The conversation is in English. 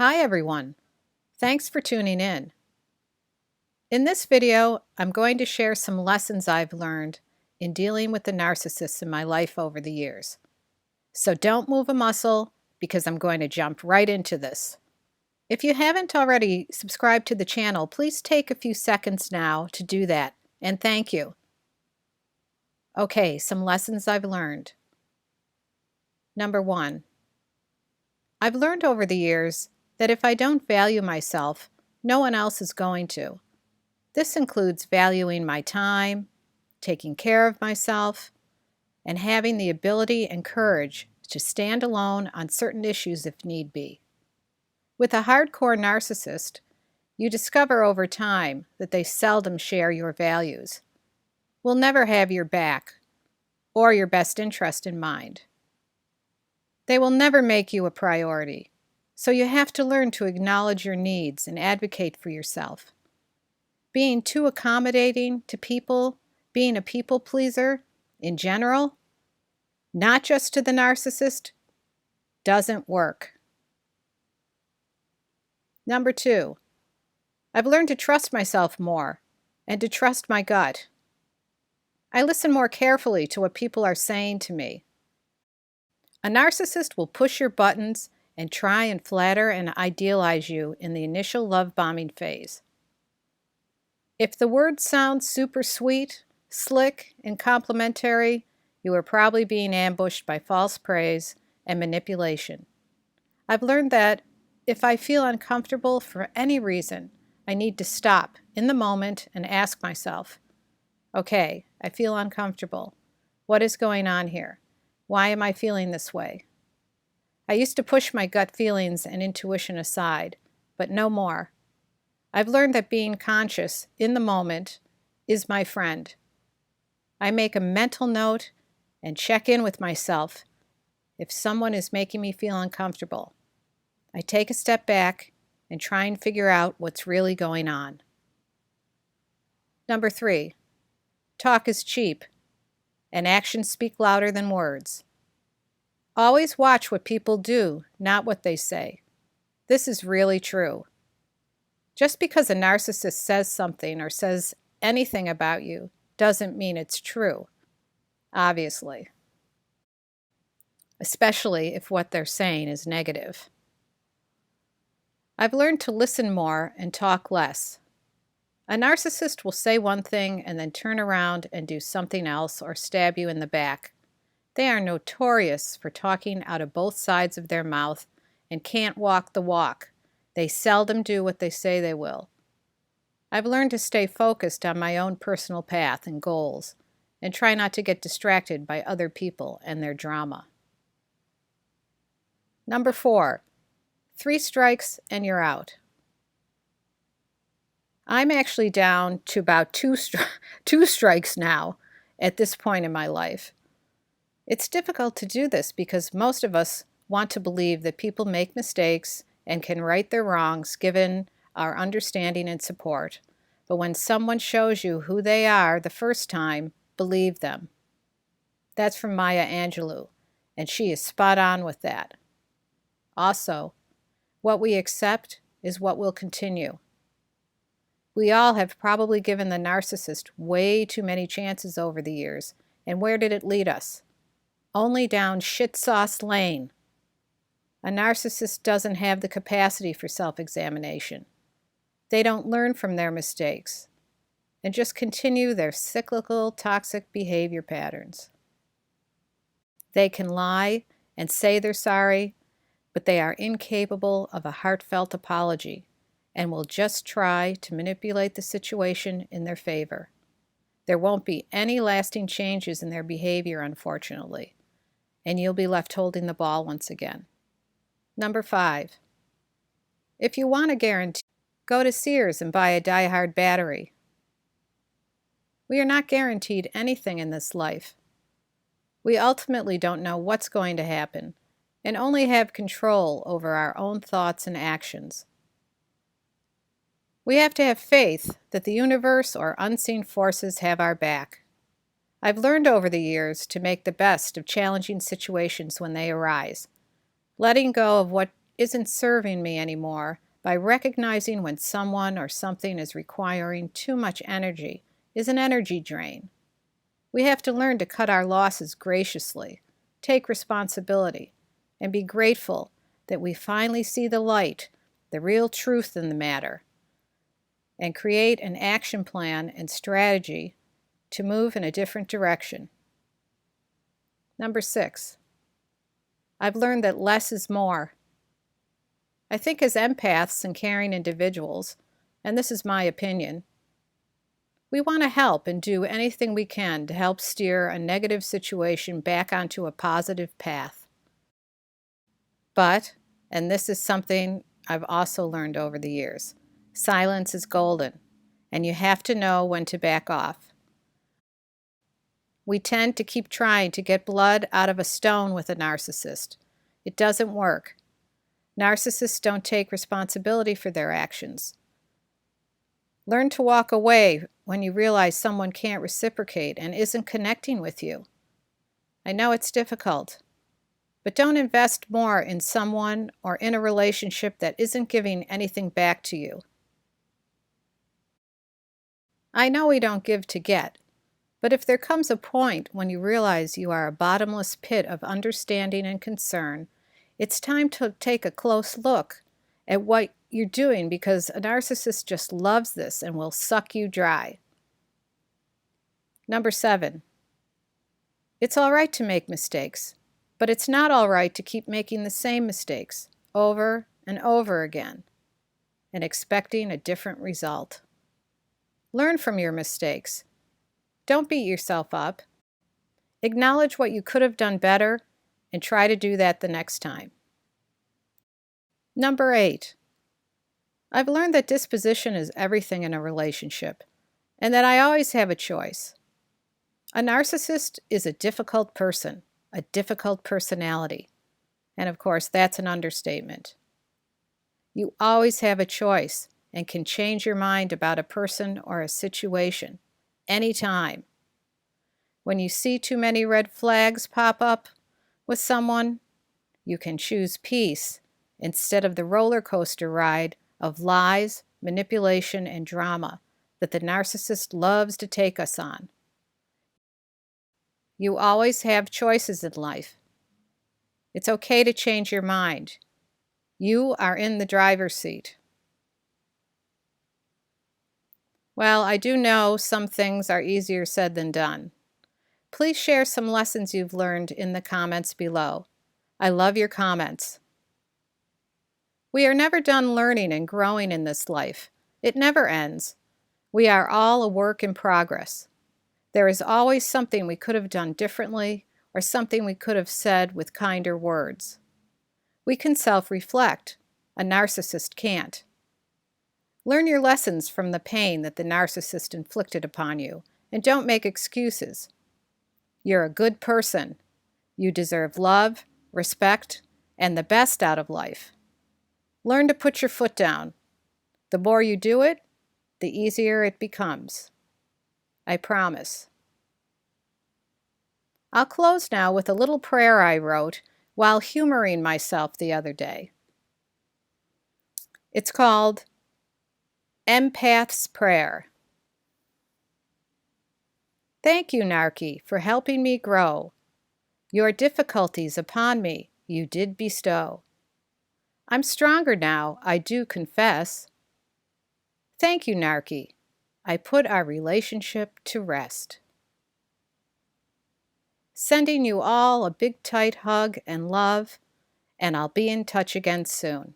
Hi everyone, thanks for tuning in. In this video, I'm going to share some lessons I've learned in dealing with the narcissists in my life over the years. So don't move a muscle because I'm going to jump right into this. If you haven't already subscribed to the channel, please take a few seconds now to do that, and thank you. Okay, some lessons I've learned. Number 1. I've learned over the years that if I don't value myself, no one else is going to. This includes valuing my time, taking care of myself, and having the ability and courage to stand alone on certain issues if need be. With a hardcore narcissist, you discover over time that they seldom share your values, will never have your back or your best interest in mind. They will never make you a priority, so you have to learn to acknowledge your needs and advocate for yourself. Being too accommodating to people, being a people pleaser in general, not just to the narcissist, doesn't work. Number 2, I've learned to trust myself more and to trust my gut. I listen more carefully to what people are saying to me. A narcissist will push your buttons and try and flatter and idealize you in the initial love bombing phase. If the words sound super sweet, slick, and complimentary, you are probably being ambushed by false praise and manipulation. I've learned that if I feel uncomfortable for any reason, I need to stop in the moment and ask myself, okay, I feel uncomfortable. What is going on here? Why am I feeling this way? I used to push my gut feelings and intuition aside, but no more. I've learned that being conscious in the moment is my friend. I make a mental note and check in with myself if someone is making me feel uncomfortable. I take a step back and try and figure out what's really going on. Number 3, talk is cheap, and actions speak louder than words. Always watch what people do, not what they say. This is really true. Just because a narcissist says something or says anything about you doesn't mean it's true, obviously. Especially if what they're saying is negative. I've learned to listen more and talk less. A narcissist will say one thing and then turn around and do something else or stab you in the back. They are notorious for talking out of both sides of their mouth and can't walk the walk. They seldom do what they say they will. I've learned to stay focused on my own personal path and goals and try not to get distracted by other people and their drama. Number 4, 3 strikes and you're out. I'm actually down to about two strikes now at this point in my life. It's difficult to do this because most of us want to believe that people make mistakes and can right their wrongs given our understanding and support. But when someone shows you who they are the first time, believe them. That's from Maya Angelou, and she is spot on with that. Also, what we accept is what will continue. We all have probably given the narcissist way too many chances over the years, and where did it lead us? Only down shit sauce lane. A narcissist doesn't have the capacity for self-examination. They don't learn from their mistakes and just continue their cyclical, toxic behavior patterns. They can lie and say they're sorry, but they are incapable of a heartfelt apology and will just try to manipulate the situation in their favor. There won't be any lasting changes in their behavior, unfortunately, and you'll be left holding the ball once again. Number 5, if you want a guarantee, go to Sears and buy a die-hard battery. We are not guaranteed anything in this life. We ultimately don't know what's going to happen and only have control over our own thoughts and actions. We have to have faith that the universe or unseen forces have our back. I've learned over the years to make the best of challenging situations when they arise, letting go of what isn't serving me anymore by recognizing when someone or something is requiring too much energy is an energy drain. We have to learn to cut our losses graciously, take responsibility, and be grateful that we finally see the light, the real truth in the matter, and create an action plan and strategy to move in a different direction. Number 6, I've learned that less is more. I think as empaths and caring individuals, and this is my opinion, we want to help and do anything we can to help steer a negative situation back onto a positive path. But, and this is something I've also learned over the years, silence is golden, and you have to know when to back off. We tend to keep trying to get blood out of a stone with a narcissist. It doesn't work. Narcissists don't take responsibility for their actions. Learn to walk away when you realize someone can't reciprocate and isn't connecting with you. I know it's difficult, but don't invest more in someone or in a relationship that isn't giving anything back to you. I know we don't give to get, but if there comes a point when you realize you are a bottomless pit of understanding and concern, it's time to take a close look at what you're doing, because a narcissist just loves this and will suck you dry. Number 7, it's all right to make mistakes, but it's not all right to keep making the same mistakes over and over again and expecting a different result. Learn from your mistakes. Don't beat yourself up. Acknowledge what you could have done better and try to do that the next time. Number 8, I've learned that disposition is everything in a relationship, and that I always have a choice. A narcissist is a difficult person, a difficult personality, and of course that's an understatement. You always have a choice and can change your mind about a person or a situation, anytime. When you see too many red flags pop up with someone, you can choose peace instead of the roller coaster ride of lies, manipulation, and drama that the narcissist loves to take us on. You always have choices in life. It's okay to change your mind. You are in the driver's seat. Well, I do know some things are easier said than done. Please share some lessons you've learned in the comments below. I love your comments. We are never done learning and growing in this life. It never ends. We are all a work in progress. There is always something we could have done differently or something we could have said with kinder words. We can self-reflect. A narcissist can't. Learn your lessons from the pain that the narcissist inflicted upon you, and don't make excuses. You're a good person. You deserve love, respect, and the best out of life. Learn to put your foot down. The more you do it, the easier it becomes. I promise. I'll close now with a little prayer I wrote while humoring myself the other day. It's called EMPATH'S Prayer. Thank you, Narky, for helping me grow. Your difficulties upon me you did bestow. I'm stronger now, I do confess. Thank you, Narky. I put our relationship to rest. Sending you all a big tight hug and love, and I'll be in touch again soon.